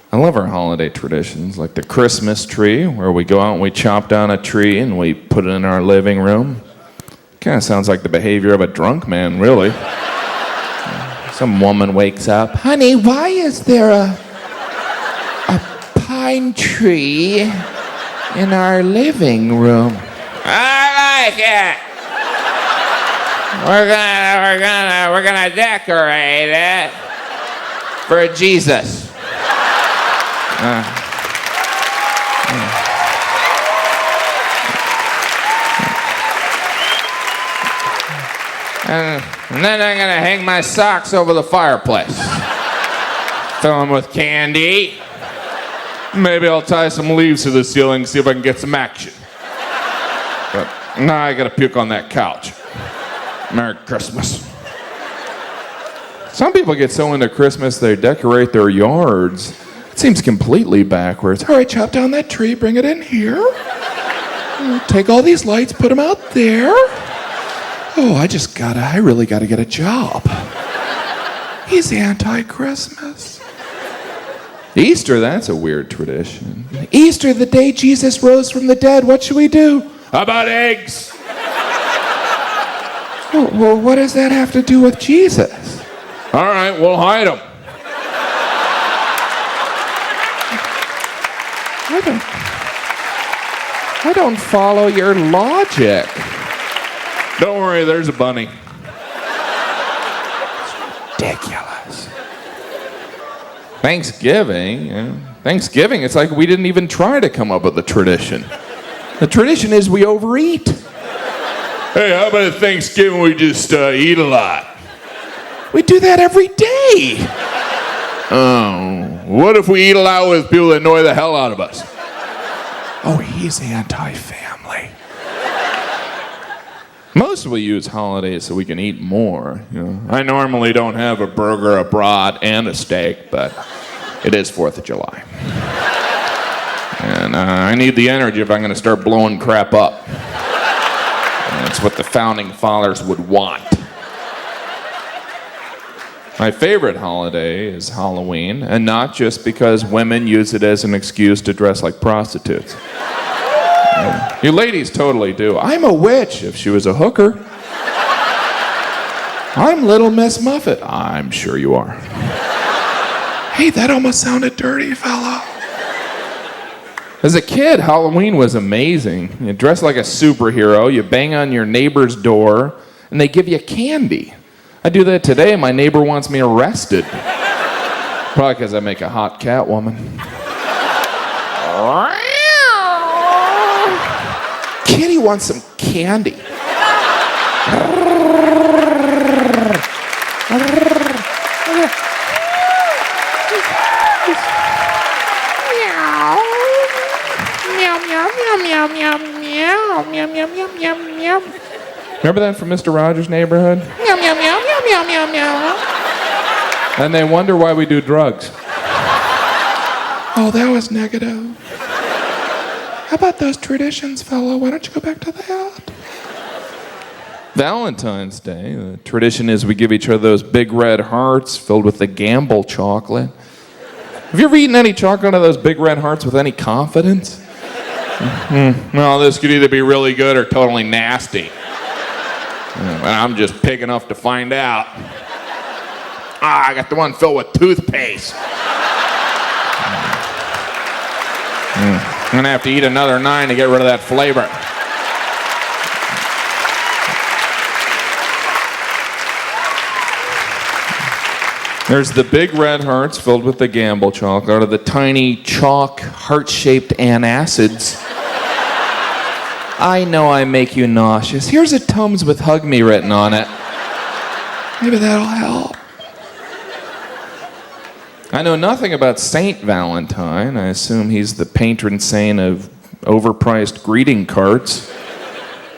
I love our holiday traditions, like the Christmas tree, where we go out and we chop down a tree and we put it in our living room. Kind of sounds like the behavior of a drunk man, really. Some woman wakes up, honey, why is there a pine tree in our living room? I like it. We're gonna decorate it for Jesus. And then I'm gonna hang my socks over the fireplace. Fill them with candy. Maybe I'll tie some leaves to the ceiling, see if I can get some action. But now I gotta puke on that couch. Merry Christmas. Some people get so into Christmas they decorate their yards. It seems completely backwards. All right, chop down that tree, bring it in here. Take all these lights, put them out there. Oh, I really gotta get a job. He's anti-Christmas. Easter, that's a weird tradition. Easter, the day Jesus rose from the dead, what should we do? How about eggs? Well, what does that have to do with Jesus? All right, we'll hide them. I don't follow your logic. Don't worry, there's a bunny. It's ridiculous. Thanksgiving, it's like we didn't even try to come up with a tradition. The tradition is we overeat. Hey, how about at Thanksgiving we just eat a lot? We do that every day. Oh, what if we eat a lot with people that annoy the hell out of us? Oh, he's anti-family. Most of us use holidays so we can eat more. You know, I normally don't have a burger, a brat, and a steak, but it is 4th of July. And I need the energy if I'm going to start blowing crap up. And that's what the founding fathers would want. My favorite holiday is Halloween, and not just because women use it as an excuse to dress like prostitutes. You ladies totally do. I'm a witch if she was a hooker. I'm Little Miss Muffet. I'm sure you are. Hey, that almost sounded dirty, fella. As a kid, Halloween was amazing. You dress like a superhero, you bang on your neighbor's door, and they give you candy. I do that today, my neighbor wants me arrested. Probably because I make a hot cat woman. Kitty wants some candy. Remember that from Mr. Rogers' Neighborhood? Meow, meow, meow, meow, meow, meow, meow. And they wonder why we do drugs. Oh, that was negative. How about those traditions, fella? Why don't you go back to that? Valentine's Day, the tradition is we give each other those big red hearts filled with the Gamble chocolate. Have you ever eaten any chocolate out of those big red hearts with any confidence? Well, this could either be really good or totally nasty. And I'm just pig enough to find out. I got the one filled with toothpaste. I'm gonna have to eat another 9 to get rid of that flavor. There's the big red hearts filled with the Gamble chocolate, or the tiny chalk heart-shaped antacids. I know I make you nauseous. Here's a Tums with Hug Me written on it. Maybe that'll help. I know nothing about Saint Valentine. I assume he's the patron saint of overpriced greeting cards.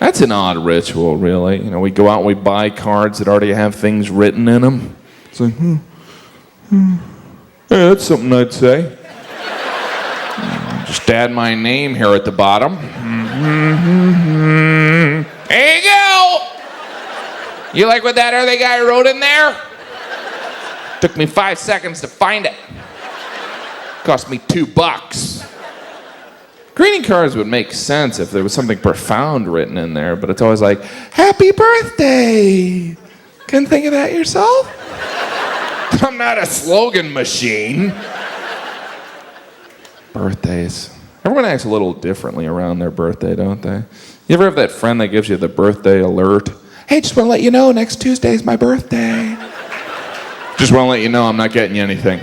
That's an odd ritual, really. You know, we go out and we buy cards that already have things written in them. It's like, hey, that's something I'd say. Just add my name here at the bottom. There you go! You like what that other guy wrote in there? Took me 5 seconds to find it. Cost me $2. Greeting cards would make sense if there was something profound written in there, but it's always like, happy birthday! Couldn't think of that yourself? I'm not a slogan machine. Birthdays. Everyone acts a little differently around their birthday, don't they? You ever have that friend that gives you the birthday alert? Hey, just want to let you know, next Tuesday is my birthday. Just want to let you know I'm not getting you anything.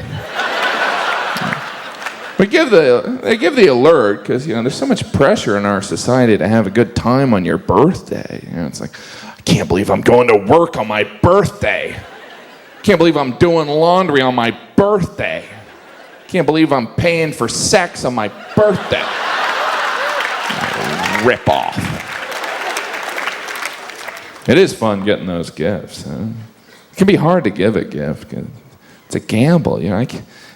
They give the alert because, there's so much pressure in our society to have a good time on your birthday. It's like, I can't believe I'm going to work on my birthday. Can't believe I'm doing laundry on my birthday. Can't believe I'm paying for sex on my birthday. Rip off. It is fun getting those gifts. Huh? It can be hard to give a gift. It's a gamble.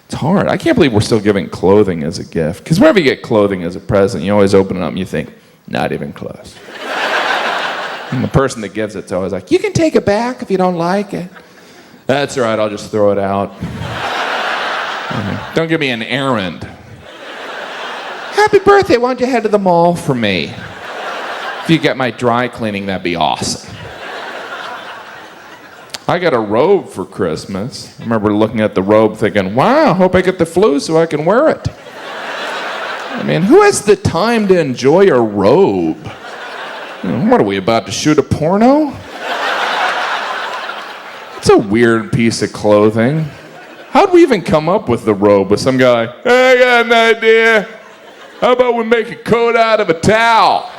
It's hard. I can't believe we're still giving clothing as a gift. Because whenever you get clothing as a present, you always open it up and you think, not even close. And the person that gives it's always like, you can take it back if you don't like it. That's all right, I'll just throw it out. Don't give me an errand. Happy birthday, why don't you head to the mall for me? If you get my dry cleaning, that'd be awesome. I got a robe for Christmas. I remember looking at the robe thinking, wow, hope I get the flu so I can wear it. I mean, who has the time to enjoy a robe? What are we, about to shoot a porno? It's a weird piece of clothing. How'd we even come up with the robe? With some guy, hey, I got an idea. How about we make a coat out of a towel?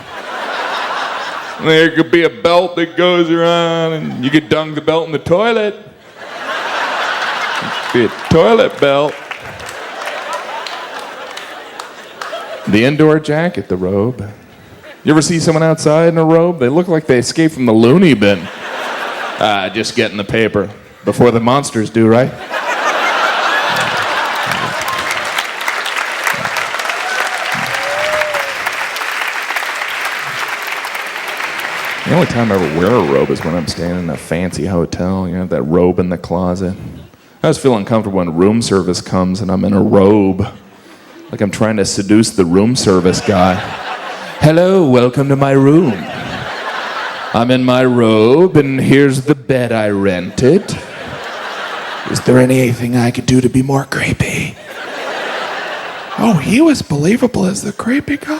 And there could be a belt that goes around, and you could dunk the belt in the toilet. It could be a toilet belt. The indoor jacket, the robe. You ever see someone outside in a robe? They look like they escaped from the loony bin. Just getting the paper before the monsters do, right? The only time I ever wear a robe is when I'm staying in a fancy hotel. That robe in the closet. I always feel uncomfortable when room service comes and I'm in a robe. Like I'm trying to seduce the room service guy. Hello, welcome to my room. I'm in my robe and here's the bed I rented. Is there anything I could do to be more creepy? Oh, he was believable as the creepy guy.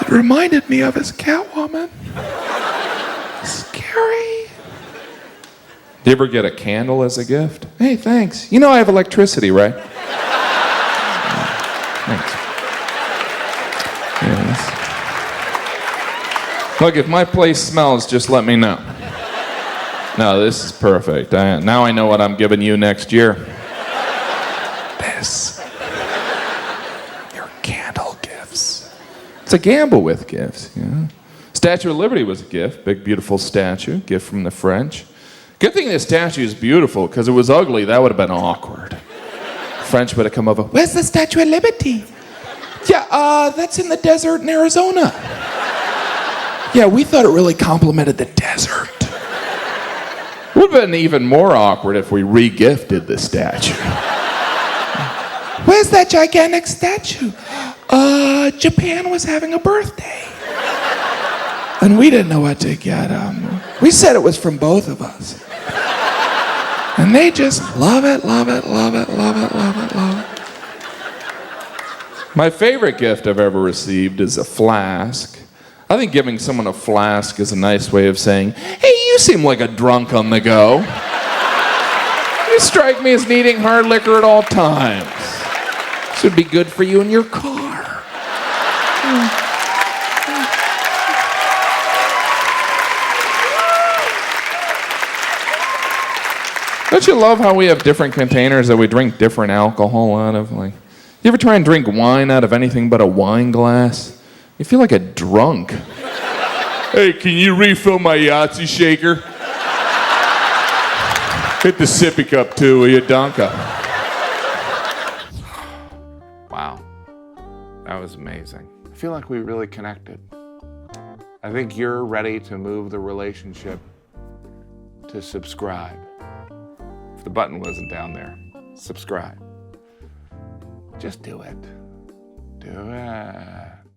It reminded me of his Catwoman. Scary. Do you ever get a candle as a gift? Hey, thanks. I have electricity, right? Thanks. Yes. Look, if my place smells, just let me know. No, this is perfect. Now I know what I'm giving you next year. This. Your candle gifts. It's a gamble with gifts, Statue of Liberty was a gift. Big, beautiful statue. Gift from the French. Good thing this statue is beautiful, because it was ugly, that would have been awkward. French would have come over, where's the Statue of Liberty? Yeah, that's in the desert in Arizona. Yeah, we thought it really complimented the desert. It would have been even more awkward if we re-gifted the statue. Where's that gigantic statue? Japan was having a birthday. And we didn't know what to get them. We said it was from both of us. And they just love it, love it, love it, love it, love it, love it. My favorite gift I've ever received is a flask. I think giving someone a flask is a nice way of saying, hey, you seem like a drunk on the go. You strike me as needing hard liquor at all times. This would be good for you in your car. Don't you love how we have different containers that we drink different alcohol out of? Like, you ever try and drink wine out of anything but a wine glass? You feel like a drunk. Hey, can you refill my Yahtzee shaker? Hit the sippy cup too, will you, Donka? Wow. That was amazing. I feel like we really connected. I think you're ready to move the relationship to subscribe. If the button wasn't down there, subscribe. Just do it. Do it.